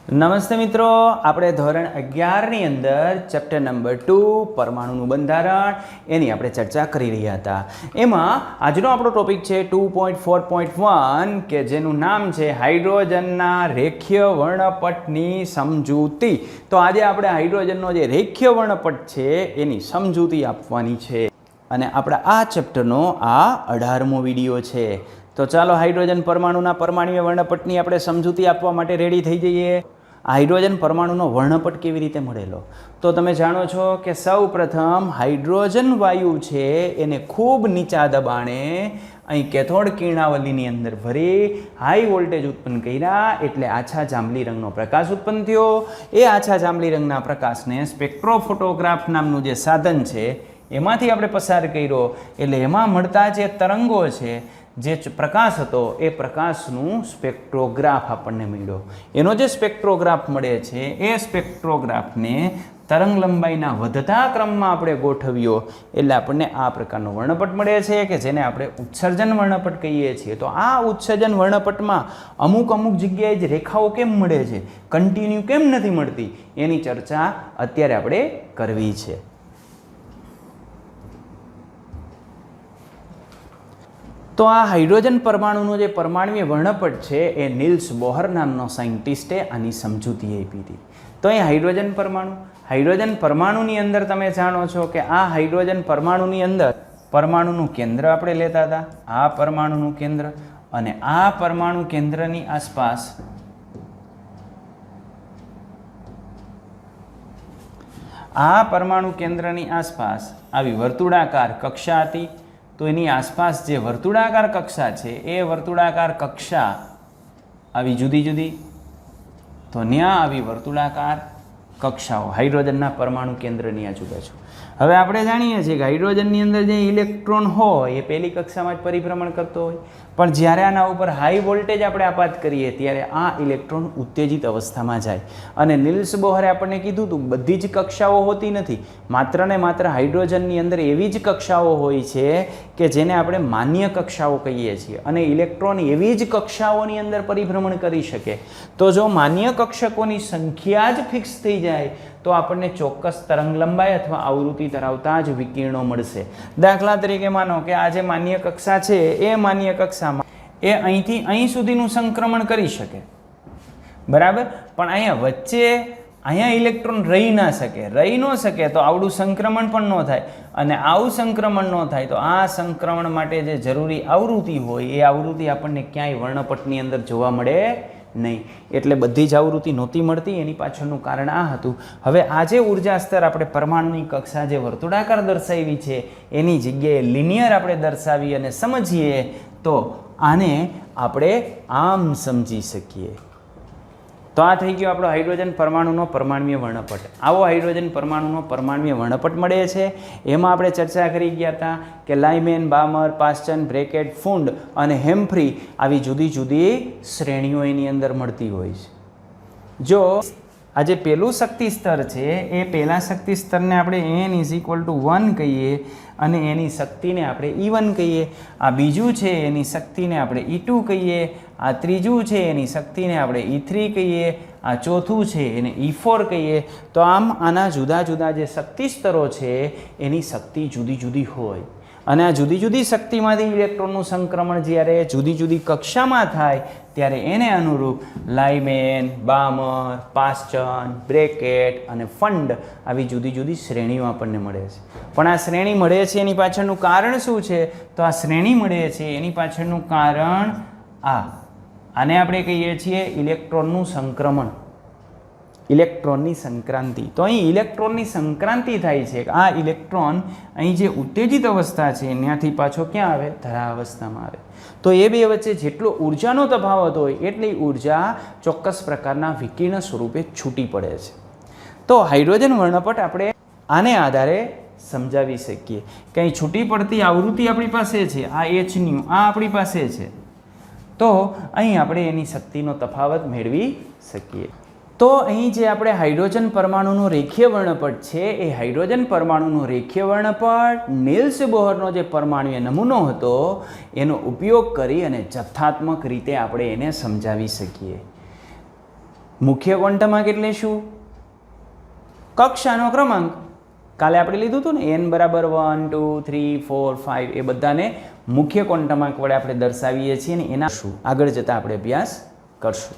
નમસ્તે મિત્રો, આપણે ધોરણ 11ની અંદર ચેપ્ટર નંબર 2 પરમાણુનું બંધારણ એની આપણે ચર્ચા કરી રહ્યા હતા. એમાં આજનો આપણો ટોપિક છે 2.4.1 કે જેનું નામ છે હાઇડ્રોજનના રેખીય વર્ણપટની સમજૂતી. તો આજે આપણે હાઇડ્રોજનનો જે રેખીય વર્ણપટ છે એની સમજૂતી આપવાની છે અને આપણા આ ચેપ્ટરનો આ 18મો વિડીયો છે. તો ચાલો હાઇડ્રોજન પરમાણુના પરમાણ્વીય વર્ણપટની આપણે સમજૂતી આપવા માટે રેડી થઈ જઈએ. હાઇડ્રોજન પરમાણુનો વર્ણપટ કેવી રીતે મળેલો? તો તમે જાણો છો કે સૌ પ્રથમ હાઇડ્રોજન વાયુ છે એને ખૂબ નીચા દબાણે અહીં કેથોડ કિરણાવલીની અંદર ભરી હાઈ વોલ્ટેજ ઉત્પન્ન કર્યા એટલે આછા જાંબલી રંગનો પ્રકાશ ઉત્પન્ન થયો. એ આછા જાંબલી રંગના પ્રકાશને સ્પેક્ટ્રોફોટોગ્રાફ નામનું જે સાધન છે એમાંથી આપણે પસાર કર્યો એટલે એમાં મળતા જે તરંગો છે, જે પ્રકાશ હતો એ પ્રકાશનું સ્પેક્ટ્રોગ્રાફ આપણને મળ્યો. એનો જે સ્પેક્ટ્રોગ્રાફ મળે છે એ સ્પેક્ટ્રોગ્રાફને તરંગ લંબાઈના વધતા ક્રમમાં આપણે ગોઠવ્યો એટલે આપણને આ પ્રકારનો વર્ણપટ મળે છે કે જેને આપણે ઉત્સર્જન વર્ણપટ કહીએ છીએ. તો આ ઉત્સર્જન વર્ણપટમાં અમુક જગ્યાએ જ રેખાઓ કેમ મળે છે, કન્ટિન્યુ કેમ નથી મળતી, એની ચર્ચા અત્યારે આપણે કરવી છે. તો આ હાઇડ્રોજન પરમાણુનો જે પરમાણ્વીય વર્ણપટ છે એ નિલ્સ બોહર નામનો સાયન્ટિસ્ટે આની સમજૂતી આપી હતી. તો એ હાઇડ્રોજન પરમાણુની અંદર તમે જાણો છો કે આ હાઇડ્રોજન પરમાણુની અંદર પરમાણુનું કેન્દ્ર આપણે લેતા હતા, આ પરમાણુનું કેન્દ્ર, અને આ પરમાણુ કેન્દ્રની આસપાસ આવી વર્તુળાકાર કક્ષા હતી. તો એની આસપાસ જે વર્તુળાકાર કક્ષા છે એ વર્તુળાકાર કક્ષા આવી જુદી, તો ત્યાં આવી વર્તુળાકાર કક્ષાઓ હાઇડ્રોજનના પરમાણુ કેન્દ્રની આજુબાજુ. હવે આપણે જાણીએ છીએ કે હાઇડ્રોજનની અંદર જે ઇલેક્ટ્રોન હોય એ પહેલી કક્ષામાં જ પરિભ્રમણ કરતો હોય, પણ જ્યારે આના ઉપર હાઈ વોલ્ટેજ આપણે આપાત કરીએ ત્યારે આ ઇલેક્ટ્રોન ઉત્તેજિત અવસ્થામાં જાય. અને નિલ્સ બોહરે આપણને કીધું હતું બધી જ કક્ષાઓ હોતી નથી, માત્ર ને માત્ર હાઇડ્રોજનની અંદર એવી જ કક્ષાઓ હોય છે કે જેને આપણે માન્ય કક્ષાઓ કહીએ છીએ, અને ઇલેક્ટ્રોન એવી જ કક્ષાઓની અંદર પરિભ્રમણ કરી શકે. તો જો માન્ય કક્ષકોની સંખ્યા જ ફિક્સ થઈ જાય તો આપણને ચોક્કસ તરંગ લંબાઈ અથવા આવૃત્તિ ધરાવતા જ વિકિરણો મળશે. દાખલા તરીકે માનો કે આ જે માન્ય કક્ષા છે એ માન્ય કક્ષામાં એ અહીંથી અહીં સુધીનું સંક્રમણ કરી શકે, બરાબર, પણ અહીંયા વચ્ચે અહીંયા ઇલેક્ટ્રોન રહી ન શકે તો આવડું સંક્રમણ પણ ન થાય, અને આવું સંક્રમણ ન થાય તો આ સંક્રમણ માટે જે જરૂરી આવૃત્તિ હોય એ આવૃત્તિ આપણને ક્યાંય વર્ણપટની અંદર જોવા મળે નહીં. એટલે બધી જ આવૃત્તિ નહોતી મળતી. એની પાછળનું કારણ આ હતું. હવે આ જે ઉર્જા સ્તર આપણે પરમાણુની કક્ષા જે વર્તુળાકાર દર્શાવી છે એની જગ્યાએ લિનિયર આપણે દર્શાવી અને સમજીએ તો આને આપણે આમ સમજી શકીએ. તો આ થઈ ગયો આપણો હાઇડ્રોજન પરમાણુનો પરમાણ્વીય વર્ણપટ. આવો હાઇડ્રોજન પરમાણુનો પરમાણ્વીય વર્ણપટ મળે છે. એમાં આપણે ચર્ચા કરી ગયા હતા કે લાઇમેન, બામર, પાસ્ચન, બ્રેકેટ, ફુંડ અને હેમ્ફ્રી આવી જુદી શ્રેણીઓ એની અંદર મળતી હોય છે. જો આ જે પહેલું શક્તિ સ્તર છે એ પહેલા શક્તિ સ્તરને આપણે n=1 કહીએ અને એની શક્તિને આપણે E1 કહીએ. આ બીજું છે એની શક્તિને આપણે E2 કહીએ. આ ત્રીજું છે એની શક્તિને આપણે E3 કહીએ. આ ચોથું છે એને E4 કહીએ. તો આમ આના જુદા જે શક્તિ સ્તરો છે એની શક્તિ જુદી હોય, અને આ જુદી શક્તિમાંથી ઇલેક્ટ્રોનનું સંક્રમણ જ્યારે જુદી કક્ષામાં થાય ત્યારે એને અનુરૂપ લાઇમેન, બામર, પાસ્ચન, બ્રેકેટ અને ફંડ આવી જુદી શ્રેણીઓ આપણને મળે છે. પણ આ શ્રેણી મળે છે એની પાછળનું કારણ શું છે? તો આ શ્રેણી મળે છે એની પાછળનું કારણ આને આપણે કહીએ છીએ ઇલેક્ટ્રોનનું સંક્રમણ, ઇલેક્ટ્રોનની સંક્રાંતિ. તો અહીં ઇલેક્ટ્રોનની સંક્રાંતિ થાય છે. આ ઇલેક્ટ્રોન અહીં જે ઉત્તેજિત અવસ્થા છે ત્યાંથી પાછો ક્યાં આવે? ધરા અવસ્થામાં આવે. તો એ બે વચ્ચે જેટલો ઉર્જાનો તફાવત હોય એટલી ઉર્જા ચોક્કસ પ્રકારના વિકિરણ સ્વરૂપે છૂટી પડે છે. તો હાઇડ્રોજન વર્ણપટ આપણે આને આધારે સમજાવી શકીએ કે અહીં છૂટી પડતી આવૃત્તિ આપણી પાસે છે, આ hν આ આપણી પાસે છે, તો અહીં આપણે એની શક્તિનો તફાવત મેળવી શકીએ. તો અહીં જે આપણે હાઇડ્રોજન પરમાણુનો રેખીય વર્ણપટ છે એ હાઇડ્રોજન પરમાણુનો રેખીય વર્ણપટ નિલ્સ બોહરનો જે પરમાણુય નમૂનો હતો એનો ઉપયોગ કરી અને જથ્થાત્મક રીતે આપણે એને સમજાવી શકીએ. મુખ્ય ક્વોન્ટમાર્ક એટલે શું? કક્ષાનો ક્રમાંક. કાલે આપણે લીધું હતું ને n બરાબર 1 2 3 4 5 એ બધાને મુખ્ય ક્વોન્ટમાર્ક વડે આપણે દર્શાવીએ છીએ ને એના શું આગળ જતા આપણે અભ્યાસ કરશું.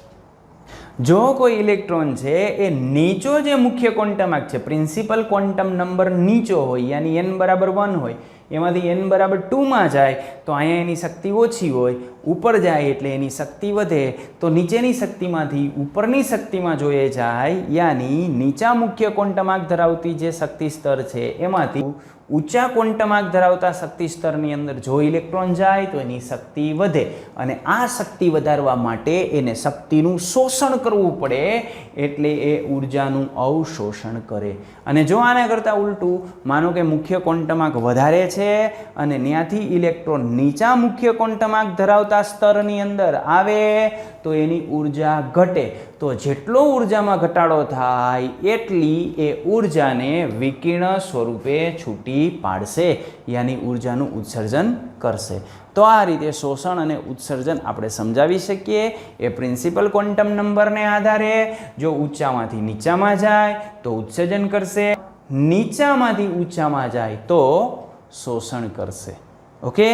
જો કોઈ ઇલેક્ટ્રોન છે એ નીચો જે મુખ્ય ક્વોન્ટમાર્ક છે પ્રિન્સિપલ ક્વોન્ટમ નંબર નીચો હોય યાની n બરાબર 1 હોય એમાંથી n બરાબર 2માં જાય તો અહીંયા એની શક્તિ ઓછી હોય, ઉપર જાય એટલે એની શક્તિ વધે. તો નીચેની શક્તિમાંથી ઉપરની શક્તિમાં જોઈએ જાય યાની નીચા મુખ્ય ક્વોન્ટમાર્ક ધરાવતી જે શક્તિ સ્તર છે એમાંથી ઊંચા ક્વોન્ટમાર્ક ધરાવતા શક્તિ સ્તરની અંદર જો ઇલેક્ટ્રોન જાય તો એની શક્તિ વધે અને આ શક્તિ વધારવા માટે એને શક્તિનું શોષણ કરવું પડે એટલે એ ઉર્જાનું અવશોષણ કરે. અને જો આના કરતાં ઉલટું માનો કે મુખ્ય ક્વોન્ટમાર્ક વધારે છે અને ત્યાંથી ઇલેક્ટ્રોન નીચા મુખ્ય ક્વોન્ટમાર્ક ધરાવતા સ્તરની અંદર આવે તો એની ઉર્જા ઘટે. તો જેટલો ઉર્જામાં ઘટાડો થાય એટલી એ ઉર્જાને વિકિરણ સ્વરૂપે છૂટી પાડશે યાની ઉર્જાનું ઉત્સર્જન કરશે. તો આ રીતે શોષણ અને ઉત્સર્જન આપણે સમજાવી શકીએ. એ પ્રિન્સિપલ ક્વોન્ટમ નંબરને આધારે જો ઊંચામાંથી નીચામાં જાય તો ઉત્સર્જન કરશે, નીચામાંથી ઊંચામાં જાય તો શોષણ કરશે. ઓકે,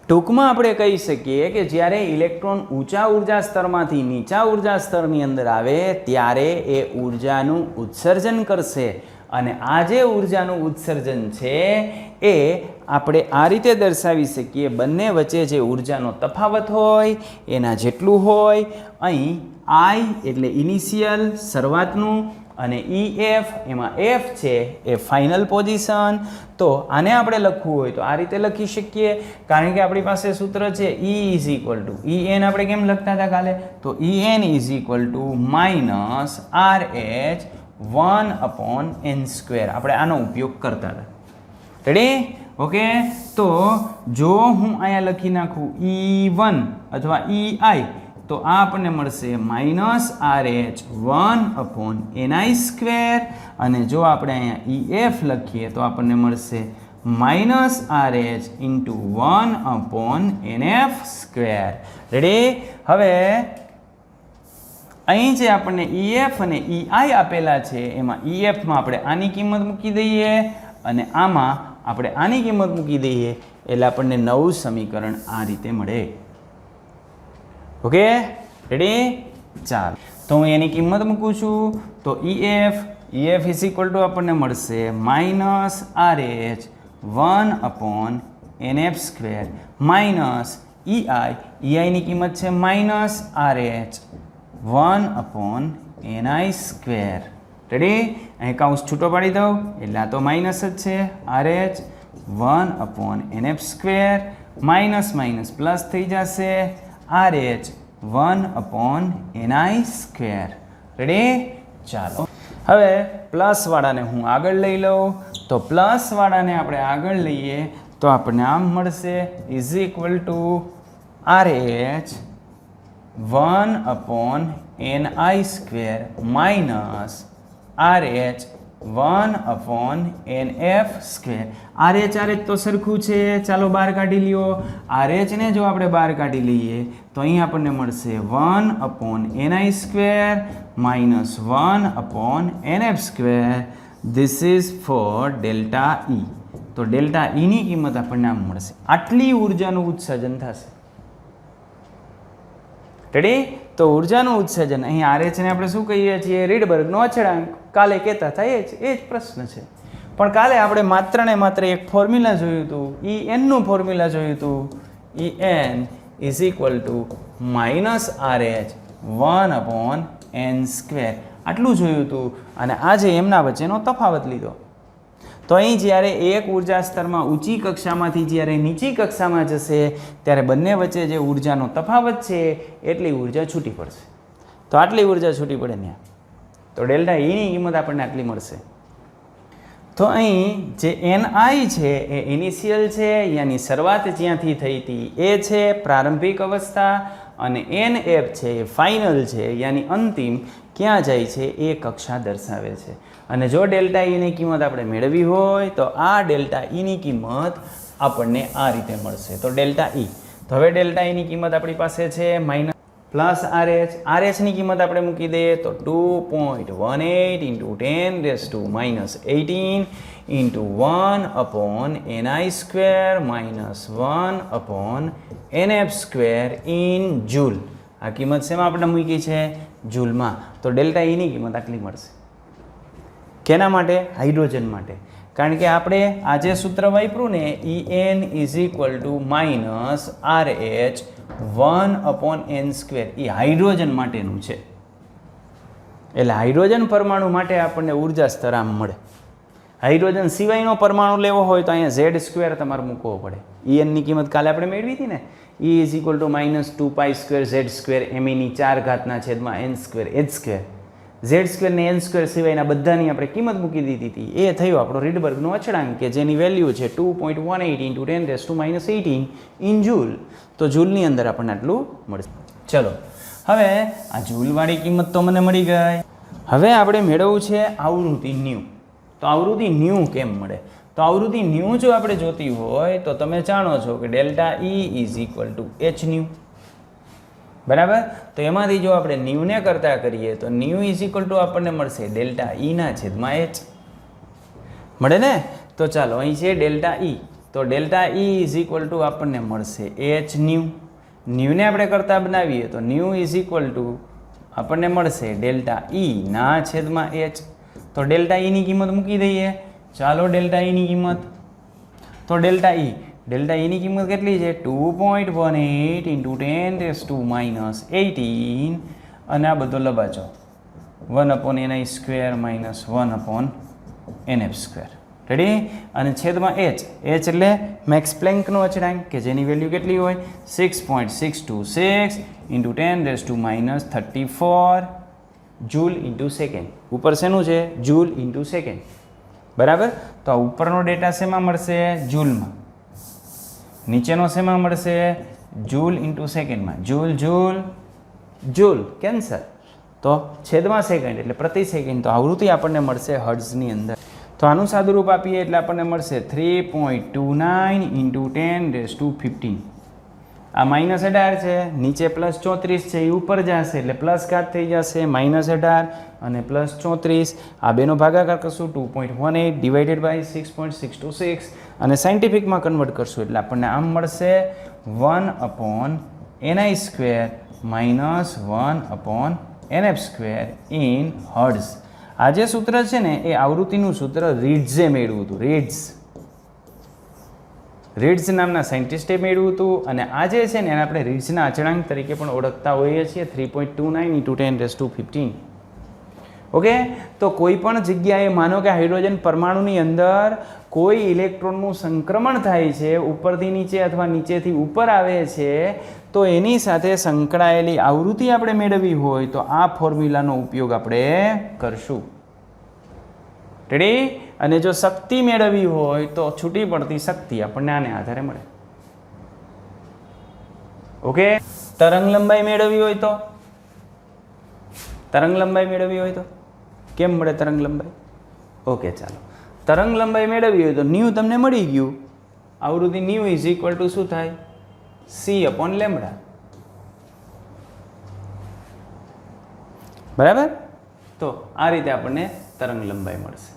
ટૂંકમાં આપણે કહી શકીએ કે જ્યારે ઇલેક્ટ્રોન ઊંચા ઉર્જા સ્તરમાંથી નીચા ઉર્જા સ્તરની અંદર આવે ત્યારે એ ઉર્જાનું ઉત્સર્જન કરશે અને આ જે ઉર્જાનું ઉત્સર્જન છે એ આપણે આ રીતે દર્શાવી શકીએ. બંને વચ્ચે જે ઉર્જાનો તફાવત હોય એના જેટલું હોય. અહીં I એટલે ઇનિશિયલ શરૂઆતનું અને EF એમાં F છે એ ફાઇનલ પોઝિશન. તો આને આપણે લખવું હોય તો આ રીતે લખી શકીએ કારણ કે આપણી પાસે સૂત્ર છે E is equal to En. આપણે કેમ લખતા હતા કાલે? તો En is equal to minus RH 1/n². આપણે આનો ઉપયોગ કરતા હતા. રેડી? ઓકે, તો જો હું અહીંયા લખી નાખું E1 અથવા EI તો આ આપણને મળશે માઇનસ RH 1/ni² અને જો આપણે અહીંયા EF લખીએ તો આપણને મળશે minus RH into 1/nf². Ready? હવે અહીં જે આપણને EF અને EI આપેલા છે એમાં EFમાં આપણે આની કિંમત મૂકી દઈએ અને આમાં આપણે આની કિંમત મૂકી દઈએ એટલે આપણને નવું સમીકરણ આ રીતે મળે. Okay, ready? ચાલો, તો હું એની કિંમત મૂકું છું તો EF ઇઝ ઇક્વલ ટુ આપણને મળશે minus RH 1/nf² minus EI ની કિંમત છે માઇનસ RH 1/ni². રેડી? અહીં કાઉન્સ છૂટો પાડી દઉં એટલે આ તો માઇનસ જ છે. RH 1/nf² minus minus plus થઈ જશે RH 1/ni². રેડી? ચાલો, હવે પ્લસ વાળાને હું આગળ લઈ લઉં તો પ્લસ વાળાને આપણે આગળ લઈએ તો આપણને આમ મળશે is equal to RH 1/ni² minus RH 1/nf². RH તો સરખું છે, ચાલો બહાર કાઢી લ્યો. RH ને જો આપણે બહાર કાઢી લઈએ તો અહીં આપણને મળશે 1/ni² minus 1/nf². This is four delta E. તો ડેલ્ટા E ની કિંમત આપણને આમ મળશે. આટલી ઉર્જાનું ઉત્સર્જન થશે. રેડી? તો ઉર્જાનું ઉત્સર્જન અહીં RH ને આપણે શું કહીએ છીએ? રીડબર્ગનો અચળાંક. કાલે કહેતા હતા એ જ પ્રશ્ન છે. પણ કાલે આપણે માત્ર ને માત્ર એક ફોર્મ્યુલા જોયું હતું, En નું ફોર્મ્યુલા જોયું હતું. En is equal to minus RH 1/n². આટલું જોયું હતું અને આજે એમના વચ્ચેનો તફાવત લીધો. તો અહીં જ્યારે એક ઉર્જા સ્તરમાં ઊંચી કક્ષામાંથી જ્યારે નીચી કક્ષામાં જશે ત્યારે બંને વચ્ચે જે ઉર્જાનો તફાવત છે એટલી ઉર્જા છૂટી પડશે. તો આટલી ઉર્જા છૂટી પડે ત્યાં તો ડેલ્ટા Eની કિંમત આપણને આટલી મળશે. તો અહીં જે Ni છે એ ઇનિશિયલ છે, યાની શરૂઆત જ્યાંથી થઈ હતી એ છે પ્રારંભિક અવસ્થા અને NF છે એ ફાઇનલ છે યાની અંતિમ ક્યાં જાય છે એ કક્ષા દર્શાવે છે. અને જો ડેલ્ટા Eની કિંમત આપણે મેળવી હોય તો આ ડેલ્ટા Eની કિંમત આપણને આ રીતે મળશે. તો ડેલ્ટા E, તો હવે ડેલ્ટા Eની કિંમત આપણી પાસે છે પ્લસ આરએચની કિંમત આપણે મૂકી દઈએ તો 2.18 into 10⁻18 into 1/ni² minus 1/nf² in joule. આ કિંમત શેમાં આપણે મૂકી છે? જૂલમાં. તો ડેલ્ટા ઈની કિંમત આટલી મળશે. કેના માટે? હાઇડ્રોજન માટે. કારણ કે આપણે આ જે સૂત્ર વાપર્યું ને En માઇનસ RH 1/n², એ હાઇડ્રોજન માટેનું છે. એટલે હાઇડ્રોજન પરમાણુ માટે આપણને ઉર્જા સ્તર આમ મળે. હાઇડ્રોજન સિવાયનો પરમાણુ લેવો હોય તો અહીંયા Z² તમારે મૂકવો પડે. En ની કિંમત કાલે આપણે મેળવી હતી ને, E -2π²z² me⁴n²h². Z² ને n² સિવાયના બધાની આપણે કિંમત મૂકી દીધી હતી. એ થયો આપણો રીડબર્ગનો અચળાંક કે જેની વેલ્યુ છે 2.18 ઇન્ટુ 10⁻18 ઇન જૂલ. તો જૂલની અંદર આપણને આટલું મળશે. ચલો હવે આ જૂલવાળી કિંમત તો મને મળી ગઈ. હવે આપણે મેળવવું છે આવૃત્તિ ન્યૂ. તો આવૃત્તિ ન્યૂ કેમ મળે? તો આવૃત્તિ ન્યૂ જો આપણે જોતી હોય તો તમે જાણો છો કે ડેલ્ટા E h ન્યૂ. બરાબર? તો એમાંથી જો આપણે ન્યૂને કરતા કરીએ તો ન્યૂ આપણને મળશે ડેલ્ટા E/h મળે ને. તો ચાલો અહીં છે ડેલ્ટા E. તો ડેલ્ટા E આપણને મળશે h ન્યૂ. ન્યૂને આપણે કરતા બનાવીએ તો ન્યૂ આપણને મળશે ડેલ્ટા E/h. તો ડેલ્ટા ઈની કિંમત મૂકી દઈએ. ચાલો ડેલ્ટા ઈની કિંમત. તો ડેલ્ટા ઈની કિંમત કેટલી છે? 2.18 ઇન્ટુ 10⁻18 અને આ બધો લબાચો 1/ni² માઇનસ 1/nf². રેડી? અને છેદમાં h એટલે મેક્સ પ્લેન્કનો અચળાંક કે જેની વેલ્યુ કેટલી હોય? 6.626 ઇન્ટુ 10⁻34 જૂલ ઇન્ટુ સેકન્ડ. ઉપર શેનું છે? Joule into second. બરાબર? તો આ ઉપરનો ડેટા શેમાં મળશે? જૂલમાં. નીચેનો શેમાં મળશે? જૂલ ઇન્ટુ સેકન્ડમાં. Joule cancer. તો છેદમાં સેકન્ડ એટલે પ્રતિ સેકન્ડ. તો આવૃત્તિ આપણને મળશે હર્ટ્ઝની અંદર. તો આનું સાદુરૂપ આપીએ એટલે આપણને મળશે 3.29 ઇન્ટુ 10⁻15. આ -18 છે, નીચે +34 છે, એ ઉપર જશે એટલે પ્લસ ઘાત થઈ જશે. -18 અને +34, આ બેનો ભાગાકાર કરશું 2.18 ડિવાઇડેડ બાય 6.626 અને સાયન્ટિફિકમાં કન્વર્ટ કરશું એટલે આપણને આમ મળશે 1/ni² minus 1/nf² in hertz. આ જે સૂત્ર છે ને એ આવૃત્તિનું સૂત્ર રીડ્ઝે મેળવ્યું હતું. રીડ્ઝ નામના સાયન્ટિસ્ટે મેળવ્યું હતું અને આ જે છે ને એને આપણે રીડ્ઝના અચળાંક તરીકે પણ ઓળખતા હોઈએ છીએ. 3.29 ઇન્ટુ 10⁻15. ઓકે? તો કોઈ પણ જગ્યાએ માનો કે હાઇડ્રોજન પરમાણુની અંદર કોઈ ઇલેક્ટ્રોનનું સંક્રમણ થાય છે, ઉપરથી નીચે અથવા નીચેથી ઉપર આવે છે, તો એની સાથે સંકળાયેલી આવૃત્તિ આપણે મેળવવી હોય તો આ ફોર્મ્યુલાનો ઉપયોગ આપણે કરશું. રેડી? અને જો શક્તિ મેળવવી હોય તો છૂટી પડતી શક્તિ આપણને આને આધારે મળે. ઓકે? તરંગ લંબાઈ મેળવવી હોય તો કેમ મળે તરંગ લંબાઈ? ઓકે, ચાલો. તરંગ લંબાઈ મેળવવી હોય તો ન્યૂ તમને મળી ગયું. આવૃત્તિ ન્યૂ શું થાય? C/λ. બરાબર? તો આ રીતે આપણને તરંગ લંબાઈ મળશે.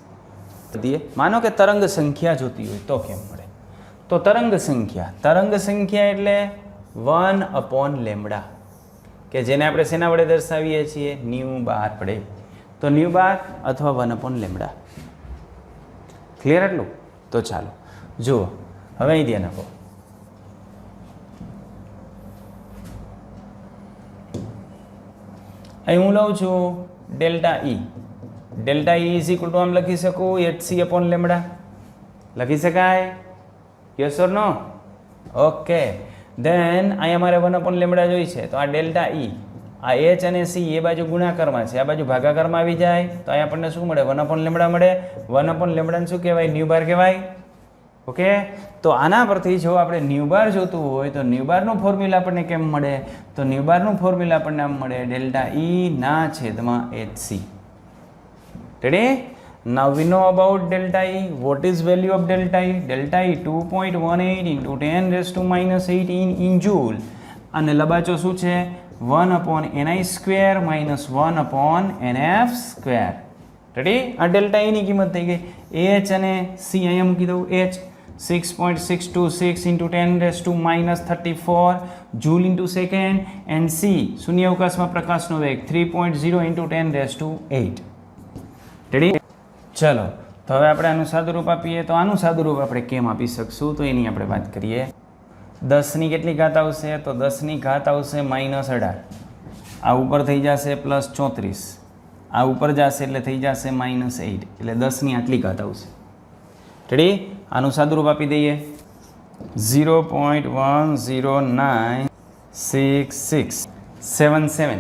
માનો કે તરંગ સંખ્યા જોતી હોય તો કેમ મળે? તો તરંગ સંખ્યા એટલે 1/λ કે જેને આપણે શેના વડે દર્શાવીએ છીએ? ન્યૂ બાર વડે. તો ન્યૂ બાર અથવા 1/λ. ક્લિયર એટલું? તો ચાલો જુઓ હવે અહીં ધ્યાન આપો. અહીં હું લઉં છું ડેલ્ટા E. ડેલ્ટા E આમ લખી શકું hc/λ. લખી શકાય? Yes or no? Okay. Then અહીંયા મારે 1/λ જોઈ છે તો આ ડેલ્ટા E, આ h અને c એ બાજુ ગુણાકારમાં છે, આ બાજુ ભાગાકારમાં આવી જાય તો અહીંયા આપણને શું મળે? 1/λ મળે. 1/λ શું કહેવાય? ન્યૂ બાર કહેવાય. ઓકે? તો આના પરથી જો આપણે ન્યૂ બાર જોતું હોય તો ન્યૂ બારનું ફોર્મ્યુલા આપણને કેમ મળે? તો ન્યૂ બારનું ફોર્મ્યુલા આપણને આમ મળે delta E/hc. Ready? Now we know about delta E. What is value of delta E? Delta E 2.18 into 10⁻18 in joule. અને લબાચો શું છે? 1/ni² minus 1/nf². રેડી? આ ડેલ્ટા એની કિંમત થઈ ગઈ. h અને c અહીંયા મૂકી દઉં. h 6.626 into 10⁻⁻34 joule into second and c શૂન્યાવકાશમાં પ્રકાશનો વેગ 3.0 into 10⁸. રેડી? ચલો, તો હવે આપણે આનું સાદુરૂપ આપીએ. તો આનું સાદુરૂપ આપણે કેમ આપી શકશું તો એની આપણે વાત કરીએ. 10 ની કેટલી ઘાત આવશે? તો 10 ની ઘાત આવશે -18. આ ઉપર થઈ જશે +34. આ ઉપર જશે એટલે થઈ જશે -8. એટલે 10 ની આટલી ઘાત આવશે. રેડી? આનું સાદુરૂપ આપી દઈએ. 0.1096677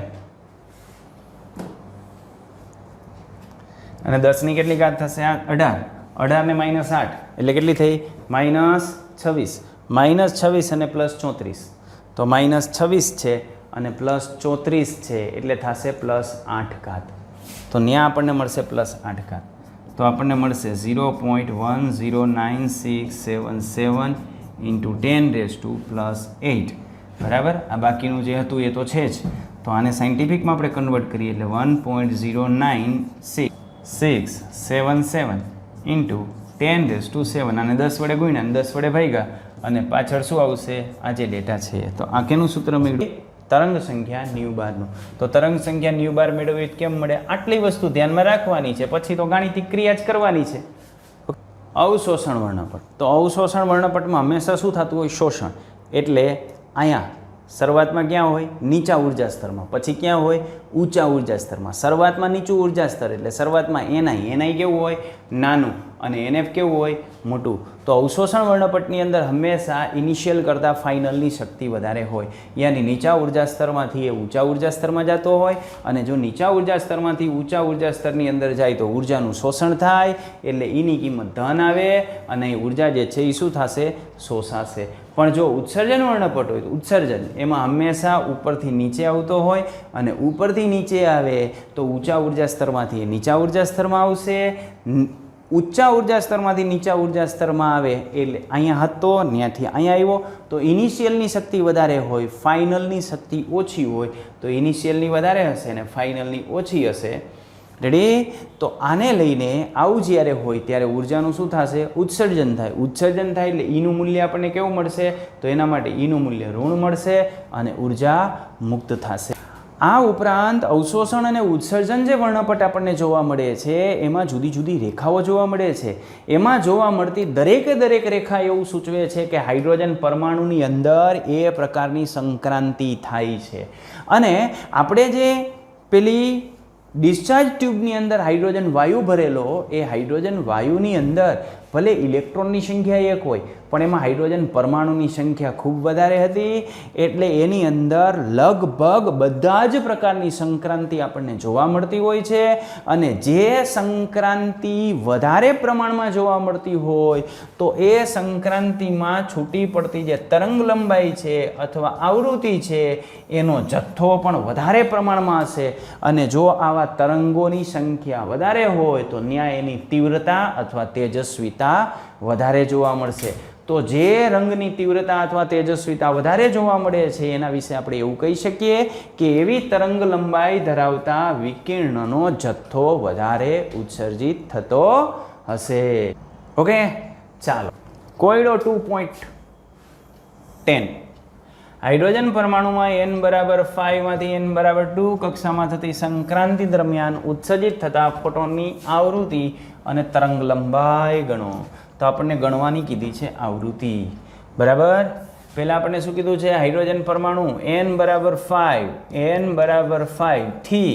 અને 10 ની કેટલી ઘાત થશે? 18. 18 ને -8 એટલે કેટલી થઈ? -26. -26 અને +34 તો -26 છે અને +34 છે એટલે થશે +8 ઘાત. તો ત્યાં આપણને મળશે +8 ઘાત. તો આપણને મળશે 0.1096677 into 10⁻8. બરાબર? આ બાકીનું જે હતું એ તો છે જ. તો આને સાયન્ટિફિકમાં આપણે કન્વર્ટ કરીએ એટલે 1.09677 into 10⁻7 અને 10 વડે ગુણ્યા અને 10 વડે ભાગ્યા અને પાછળ શું આવશે? આ જે ડેટા છે. તો આ કેનું સૂત્ર મેળવ્યું? તરંગ સંખ્યા ન્યુ બારનું. તો તરંગ સંખ્યા ન્યુ બાર મેળવવી કેમ મળે? આટલી વસ્તુ ધ્યાનમાં રાખવાની છે, પછી તો ગાણિતિક ક્રિયા જ કરવાની છે. અવશોષણ વર્ણપટ. તો અવશોષણ વર્ણપટમાં હંમેશા શું થતું હોય? શોષણ. એટલે અહીંયા શરૂઆતમાં ક્યાં હોય? નીચા ઉર્જા સ્તરમાં. પછી ક્યાં હોય? ઊંચા ઉર્જા સ્તરમાં. શરૂઆતમાં નીચું ઉર્જા સ્તર એટલે શરૂઆતમાં એનઆઈ કેવું હોય? નાનું અને એનએફ કેવું હોય? મોટું. તો અવશોષણ વર્ણપટની અંદર હંમેશા ઇનિશિયલ કરતાં ફાઇનલની શક્તિ વધારે હોય. યાની નીચા ઉર્જા સ્તરમાંથી એ ઊંચા ઉર્જા સ્તરમાં જતો હોય અને જો નીચા ઉર્જા સ્તરમાંથી ઊંચા ઉર્જા સ્તરની અંદર જાય તો ઉર્જાનું શોષણ થાય એટલે એની કિંમત ધન આવે અને એ ઉર્જા જે છે એ શું થશે? શોષાશે. પણ જો ઉત્સર્જન વર્ણપટ હોય તો ઉત્સર્જન એમાં હંમેશા ઉપરથી નીચે આવતો હોય અને ઉપરથી નીચે આવે તો ઊંચા ઉર્જા સ્તરમાંથી નીચા ઉર્જા સ્તરમાં આવશે. ઊંચા ઉર્જા સ્તરમાંથી નીચા ઉર્જા સ્તરમાં આવે એટલે અહીંયા હતો ત્યાંથી અહીંયા આવ્યો તો ઇનિશિયલની શક્તિ વધારે હોય, ફાઇનલની શક્તિ ઓછી હોય. તો ઇનિશિયલની વધારે હશે ને ફાઇનલની ઓછી હશે. રેડી? તો આને લઈને આવું જ્યારે હોય ત્યારે ઉર્જાનું શું થશે? ઉત્સર્જન થાય. ઉત્સર્જન થાય એટલે ઈનું મૂલ્ય આપણને કેવું મળશે? તો એના માટે ઈનું મૂલ્ય ઋણ મળશે અને ઉર્જા મુક્ત થશે. આ ઉપરાંત અવશોષણ અને ઉત્સર્જન જે વર્ણપટ આપણને જોવા મળે છે એમાં જુદી જુદી રેખાઓ જોવા મળે છે. એમાં જોવા મળતી દરેક રેખા એવું સૂચવે છે કે હાઇડ્રોજન પરમાણુની અંદર એ પ્રકારની સંક્રાંતિ થાય છે. અને આપણે જે પેલી ડિસ્ચાર્જ ટ્યુબની અંદર હાઇડ્રોજન વાયુ ભરેલો એ હાઇડ્રોજન વાયુની અંદર ભલે ઇલેક્ટ્રોનની સંખ્યા એક હોય પણ એમાં હાઇડ્રોજન પરમાણુની સંખ્યા ખૂબ વધારે હતી એટલે એની અંદર લગભગ બધા જ પ્રકારની સંક્રાંતિ આપણને જોવા મળતી હોય છે. અને જે સંક્રાંતિ વધારે પ્રમાણમાં જોવા મળતી હોય તો એ સંક્રાંતિમાં છૂટી પડતી જે તરંગ લંબાઈ છે અથવા આવૃત્તિ છે એનો જથ્થો પણ વધારે પ્રમાણમાં હશે. અને જો આવા તરંગોની સંખ્યા વધારે હોય તો ત્યાં એની તીવ્રતા અથવા તેજસ્વીતા વધારે જોવા મળશે. તો જે રંગની તીવ્રતા અથવા તેજસ્વીતા વધારે જોવા મળે છે એના વિશે આપણે એવું કહી શકીએ કે એવી તરંગ લંબાઈ ધરાવતા વિકિરણનો જથ્થો વધારે ઉત્સર્જિત થતો હશે. ઓકે, ચાલો. કોયડો 2.10 હાઇડ્રોજન પરમાણુમાં n = 5 માંથી n = 2 કક્ષામાં થતી સંક્રાંતિ દરમિયાન ઉત્સર્જિત થતા ફોટોનની આવૃત્તિ અને તરંગ લંબાઈ ગણો. તો આપણને ગણવાની કીધી છે આવૃત્તિ. બરાબર? પહેલાં આપણને શું કીધું છે? હાઇડ્રોજન પરમાણુ n = 5 થી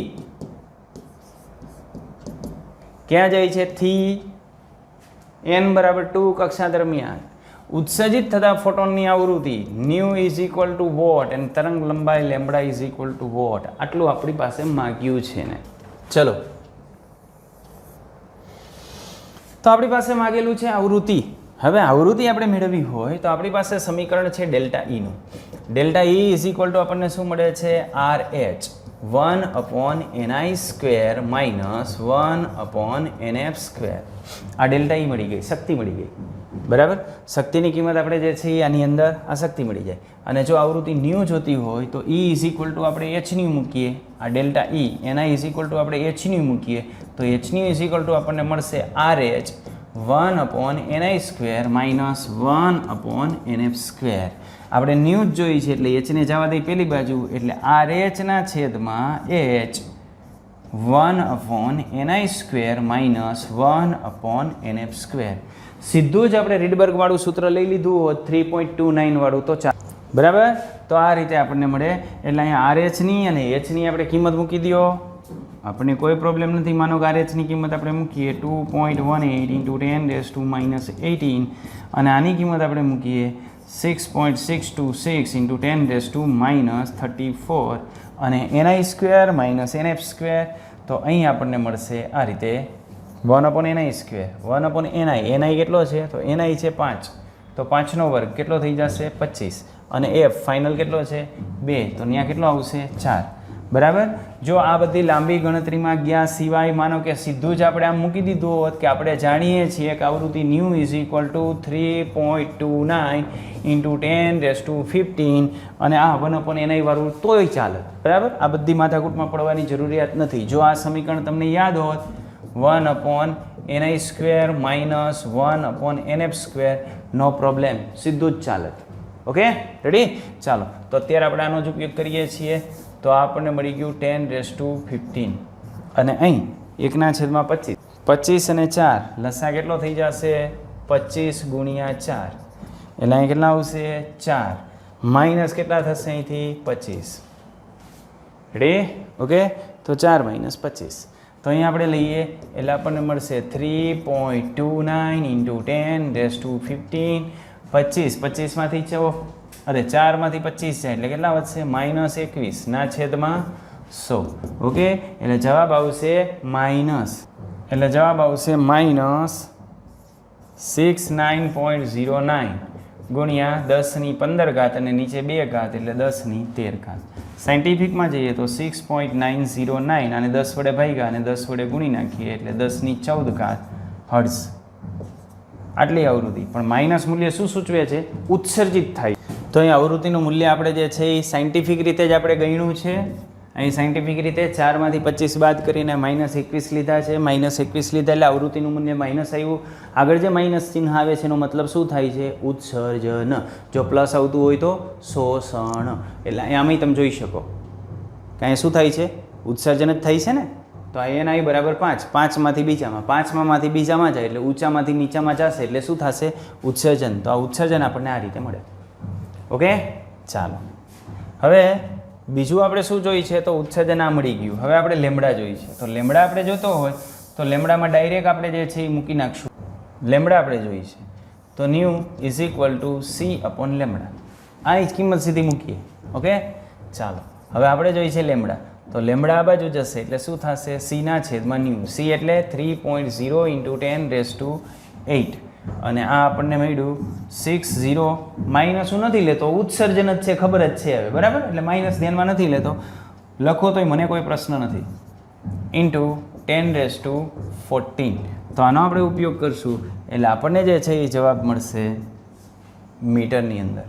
ક્યાં જાય છે? થી n = 2 કક્ષા દરમિયાન ઉત્સર્જિત થતા ફોટોનની આવૃત્તિ ન્યુ = વોટ અને તરંગ લંબાઈ લેમ્બડા = વોટ. આટલું આપણી પાસે માગ્યું છે ને. ચલો, તો આપણી પાસે માગેલું છે આવૃત્તિ. હવે આવૃત્તિ આપણે મેળવવી હોય તો આપણી પાસે સમીકરણ છે ΔE નું. ΔE = આપણને શું મળે છે? RH. 1/ni² minus 1/nf². આ ડેલ્ટા ઈ મળી ગઈ, શક્તિ મળી ગઈ. બરાબર, શક્તિની કિંમત આપણે જે છે આની અંદર આ શક્તિ મળી જાય. અને જો આવૃત્તિ ન્યૂ જોતી હોય તો E ઇઝ ઇક્વલ ટુ આપણે h ન્યૂ મૂકીએ, આ ડેલ્ટા E એના ઇઝ ઇક્વલ ટુ આપણે h ન્યૂ મૂકીએ તો h new is equal to આપણને મળશે RH 1/ni² માઇનસ 1/nf². આપણે ન્યૂ જ જોઈ છે એટલે h ને જવા દઈ પેલી બાજુ, એટલે RH ના છેદમાં h 1/ni² માઇનસ 1/nf². સીધું જ આપણે રીડબર્ગ વાળું સૂત્ર લઈ લીધું હોત 3.29 વાળું તો ચાલે. બરાબર, તો આ રીતે આપણને મળે. એટલે અહીંયા RH ની અને h ની આપણે કિંમત મૂકી દો, આપણને કોઈ પ્રોબ્લેમ નથી. માનો કે RH ની કિંમત આપણે મૂકીએ 2.18 × 10⁻18 અને આની કિંમત આપણે મૂકીએ 6.626 × 10⁻34 અને ni² માઇનસ nf². તો અહીં આપણને મળશે આ રીતે 1/ni². 1/ni, ni કેટલો છે તો ni છે 5, તો 5 નો વર્ગ કેટલો થઈ જશે 25 અને f ફાઇનલ કેટલો છે 2, તો ત્યાં કેટલો આવશે 4. બરાબર, જો આ બધી લાંબી ગણતરીમાં ગયા સિવાય માનો કે સીધું જ આપણે આમ મૂકી દીધું હોત કે આપણે જાણીએ છીએ કે આવૃત્તિ ન્યૂ ઇઝ ઇક્વલ ટુ 3.29 × 10⁻15 અને આ 1/ni વાળું તોય ચાલે. બરાબર, આ બધી માથાકૂટમાં પડવાની જરૂરિયાત નથી. જો આ સમીકરણ તમને યાદ હોત 1/ni² માઇનસ 1/nf², નો પ્રોબ્લેમ, સીધું જ ચાલે. Okay, ready? ચાલો, તો અત્યારે આપણે આનો જ ઉપયોગ કરીએ છીએ. તો આપણને મળી ગયું 10⁻15 અને અહીં 1/25, 25 અને 4 લસા કેટલો થઈ જશે 25 × 4, એટલે અહીં કેટલા આવશે 4 માઇનસ કેટલા થશે અહીંથી 25. રેડી? ઓકે, તો 4 - 25 તો અહીં આપણે લઈએ એટલે આપણને મળશે 3.29 × 10⁻15. 25 માંથી 4 માંથી 25 જાય એટલે કેટલા વધશે -21 ના છેદમાં 100. ઓકે, એટલે જવાબ આવશે -69.09 ગુણ્યા 10⁻15 અને નીચે 2 ઘાત એટલે 10⁻13. સાયન્ટિફિકમાં જઈએ તો 6.909 અને 10 વડે ભાગ્યા અને 10 વડે ગુણી નાખીએ એટલે 10⁻14 હર્ટ્ઝ. આટલી આવૃત્તિ, પણ માઇનસ મૂલ્ય શું સૂચવે છે? ઉત્સર્જિત થાય. તો અહીં આવૃત્તિનું મૂલ્ય આપણે જે છે એ સાયન્ટિફિક રીતે જ આપણે ગણ્યું છે. અહીં સાયન્ટિફિક રીતે 4 માંથી 25 બાદ કરીને -21 લીધા છે. -21 લીધા એટલે આવૃત્તિનું મૂલ્ય માઇનસ આવ્યું. આગળ જે માઇનસ ચિહ્ન આવે છે એનો મતલબ શું થાય છે? ઉત્સર્જન. જો પ્લસ આવતું હોય તો શોષણ. એટલે આમાં તમે જોઈ શકો કે અહીંયા શું થાય છે? ઉત્સર્જન જ થાય છે ને. તો ni બરાબર 5, 5 માંથી બીજામાં, 5 માંથી બીજામાં જાય એટલે ઊંચામાંથી નીચામાં જશે એટલે શું થશે? ઉત્સર્જન. તો આ ઉત્સર્જન આપણને આ રીતે મળે. ઓકે, ચાલો હવે બીજું આપણે શું જોઈ છે? તો ઉત્સર્જન આ મળી ગયું. હવે આપણે લેમડા જોઈ છે. તો લેમડા આપણે જોતો હોય તો લેમડામાં ડાયરેક્ટ આપણે જે છે એ મૂકી નાખશું. લેમડા આપણે જોઈ છે તો new is equal to c/λ. આ જ કિંમત સીધી મૂકીએ. ઓકે, ચાલો હવે આપણે જોઈ છે લેમડા. તો લેમડા આ બાજુ જશે એટલે શું થશે? c ના છેદમાં ન્યૂ. c એટલે 3.0 × 10⁸ અને આ આપણને મળ્યું 60. માઇનસ હું નથી લેતો, ઉત્સર્જન જ છે, ખબર જ છે હવે. બરાબર, એટલે માઇનસ ધ્યાનમાં નથી લેતો, લખો તોય મને કોઈ પ્રશ્ન નથી. × 10⁻14. તો આનો આપણે ઉપયોગ કરશું એટલે આપણને જે છે એ જવાબ મળશે મીટરની અંદર.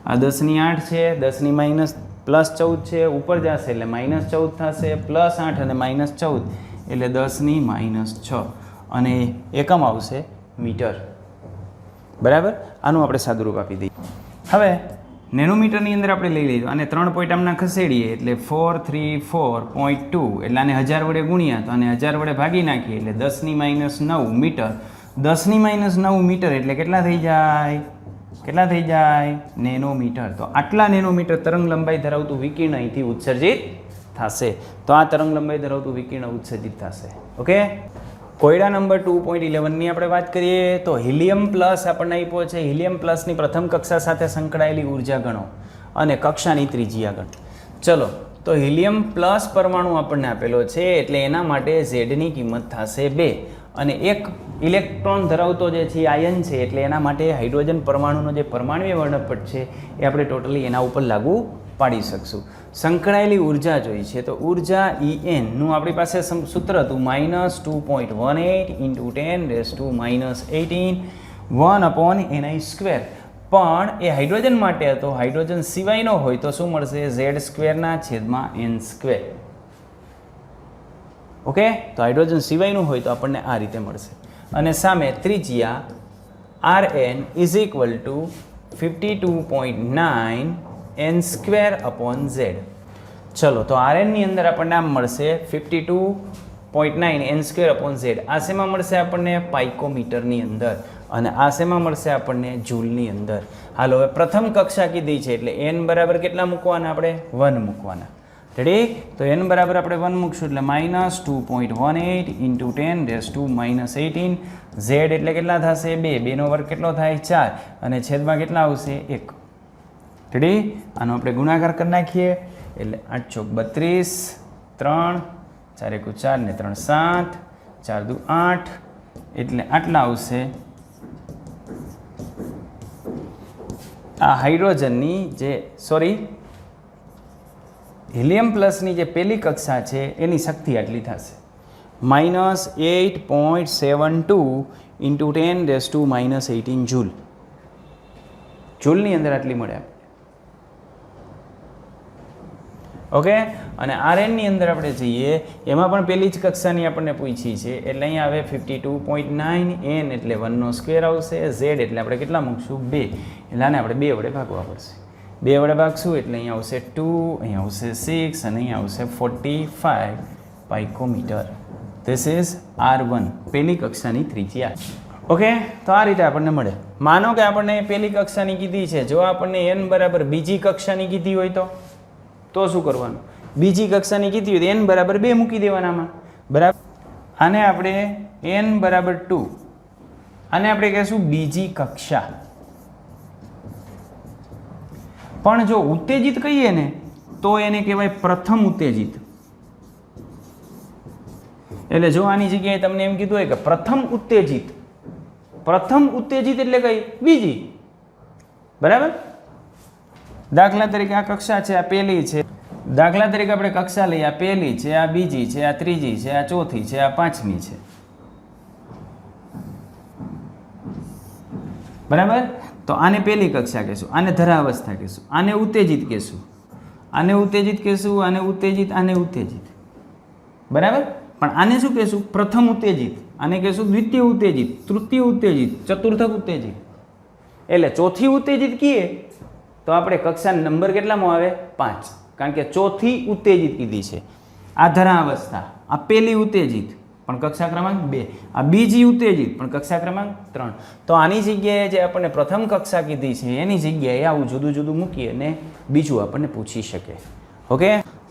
આ 10⁸ છે, 10⁻+ 14 છે, ઉપર જશે એટલે -14 થશે, +8 અને -14 એટલે 10⁻6 અને એકમ આવશે મીટર. બરાબર, આનું આપણે સાદુરૂપ આપી દઈએ. હવે નેનોમીટરની અંદર આપણે લઈ લઈએ અને 3 પોઈન્ટ આમના ખસેડીએ એટલે 434.2 એટલે આને 1000 વડે ગુણ્યા તો આને 1000 વડે ભાગી નાખીએ એટલે 10⁻9 મીટર. 10⁻9 મીટર એટલે કેટલા થઈ જાય? કેટલા થઈ જાય? નેનોમીટર. તો આટલા નેનોમીટર તરંગ લંબાઈ ધરાવતું વિકિરણ અહીંથી ઉત્સર્જિત થશે. તો આ તરંગ લંબાઈ ધરાવતું વિકિરણ ઉત્સર્જિત થશે. ઓકે, કોયડા નંબર 2.11ની આપણે વાત કરીએ તો હિલિયમ પ્લસ આપણને આપ્યો છે. હિલિયમ પ્લસની પ્રથમ કક્ષા સાથે સંકળાયેલી ઉર્જા ગણો અને કક્ષાની ત્રિજ્યા ગણ. ચલો, તો હિલિયમ પ્લસ પરમાણુ આપણને આપેલો છે એટલે એના માટે ઝેડની કિંમત થશે 2 અને એક ઇલેક્ટ્રોન ધરાવતો જે છે આયન છે એટલે એના માટે હાઇડ્રોજન પરમાણુનો જે પરમાણુય વર્ણપટ છે એ આપણે ટોટલી એના ઉપર લાગુ પાડી શકશું. સંકળાયેલી ઉર્જા જોઈ છે. તો ઉર્જા En નું આપણી પાસે સૂત્ર હતું -2.18 × 10⁻18 1/ni². પણ એ હાઇડ્રોજન માટે હતો. હાઇડ્રોજન સિવાયનો હોય તો શું મળશે? Z²/n². ઓકે, તો હાઇડ્રોજન સિવાયનું હોય તો આપણને આ રીતે મળશે. અને સામે ત્રિજ્યા Rn = 52.9 n²/z. ચલો, તો Rn ની અંદર આપણને આમ મળશે 52.9 n²/z. આ શેમાં મળશે આપણને? પાઇકોમીટરની અંદર. અને આ શેમાં મળશે આપણને? જૂલની અંદર. હાલો, હવે પ્રથમ કક્ષા કીધી છે એટલે n બરાબર કેટલા મૂકવાના? આપણે 1 મૂકવાના. રેડી? તો n બરાબર આપણે 1 મૂકશું એટલે -2.18 × 10⁻18. z એટલે કેટલા થશે? 2. 2 નો વર્ગ કેટલો થાય? 4. અને છેદમાં કેટલા આવશે? 1. રેડી? આનો આપણે ગુણાકાર કરી નાખીએ એટલે 8 ચોક 32, 3 4 1 4 ને 3 7, 4 2 8 એટલે આટલા આવશે. આ હાઇડ્રોજનની જે હિલિયમ પ્લસની જે પહેલી કક્ષા છે એની શક્તિ આટલી થશે -8.72 × 10⁻18 જૂલ. જૂલની અંદર આટલી મળે. ઓકે, અને Rn અંદર આપણે જઈએ એમાં પણ પહેલી જ કક્ષાની આપણને પૂછી છે એટલે અહીંયા આવે 52.9. n એટલે 1² આવશે. z એટલે આપણે કેટલા મૂકશું? 2. એટલે આને આપણે 2 વડે ભાગવા પડશે. 2 વડે ભાગશું એટલે અહીંયા આવશે 2, અહીંયા આવશે 6 અને અહીંયા આવશે 45 પાઇકોમીટર. ધીસ ઇઝ R1, પહેલી કક્ષાની ત્રિજ્યા. ઓકે, તો આ રીતે આપણને મળે. માનો કે આપણને પહેલી કક્ષાની કીધી છે. જો આપણને n બરાબર બીજી કક્ષાની કીધી હોય તો શું કરવાનું? બીજી કક્ષાની કીધી હોય તો n બરાબર 2 મૂકી દેવાનામાં. બરાબર? આને આપણે n બરાબર 2, આને આપણે કહીશું બીજી કક્ષા. પણ જો ઉત્તેજિત કહીએ ને તો એને કહેવાય પ્રથમ ઉત્તેજિત. એટલે જો આની જગ્યાએ તમને એમ કીધું હોય કે પ્રથમ ઉત્તેજિત એટલે કઈ? બીજી. બરાબર? દાખલા તરીકે આ કક્ષા છે, આ પહેલી છે. દાખલા તરીકે આપણે કક્ષા લઈએ, આ પહેલી છે, આ બીજી છે, આ ત્રીજી છે, આ ચોથી છે, આ પાંચમી છે. બરાબર? તો આને પહેલી કક્ષા કહેશું, આને ધરાવસ્થા કહેશું, આને ઉત્તેજિત કહેશું, આને ઉત્તેજિત કહેશું, આને ઉત્તેજિત, આને ઉત્તેજિત. બરાબર? પણ આને શું કહેશું? પ્રથમ ઉત્તેજિત. આને કહેશું દ્વિતીય ઉત્તેજિત, તૃતીય ઉત્તેજિત, ચતુર્થક ઉત્તેજિત. એટલે ચોથી ઉત્તેજિત કહીએ તો આપણે કક્ષા નંબર કેટલામાં આવે? 5. કારણ કે ચોથી ઉત્તેજિત કીધી છે. આ ધરાવસ્થા, આ પહેલી ઉત્તેજિત પણ કક્ષા ક્રમાંક 2, આ બીજી ઉત્તેજિત પણ કક્ષા ક્રમાંક 3. તો આની જગ્યાએ જે આપણને પ્રથમ કક્ષા કીધી છે એની જગ્યાએ આવું જુદું જુદું મૂકીએ અને બીજું આપણને પૂછી શકે. ઓકે,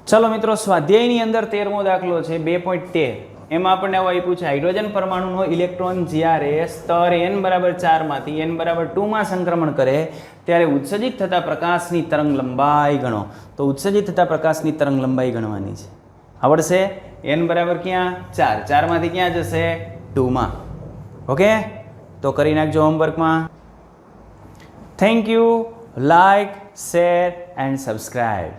ચલો મિત્રો, સ્વાધ્યાયની અંદર 13મો દાખલો છે 2.13. એમાં આપણને આવું આપ્યું છે હાઇડ્રોજન પરમાણુનો ઇલેક્ટ્રોન જ્યારે સ્તર n બરાબર 4 માંથી n બરાબર 2 માં સંક્રમણ કરે ત્યારે ઉત્સર્જિત થતા પ્રકાશની તરંગ લંબાઈ ગણો. તો ઉત્સર્જિત થતા પ્રકાશની તરંગ લંબાઈ ગણવાની છે. આવડશે? n બરાબર ક્યાં? 4. 4 માંથી ક્યાં જશે? 2 માં. ઓકે, તો કરી નાખજો હોમવર્કમાં. Thank you. Like, share and subscribe.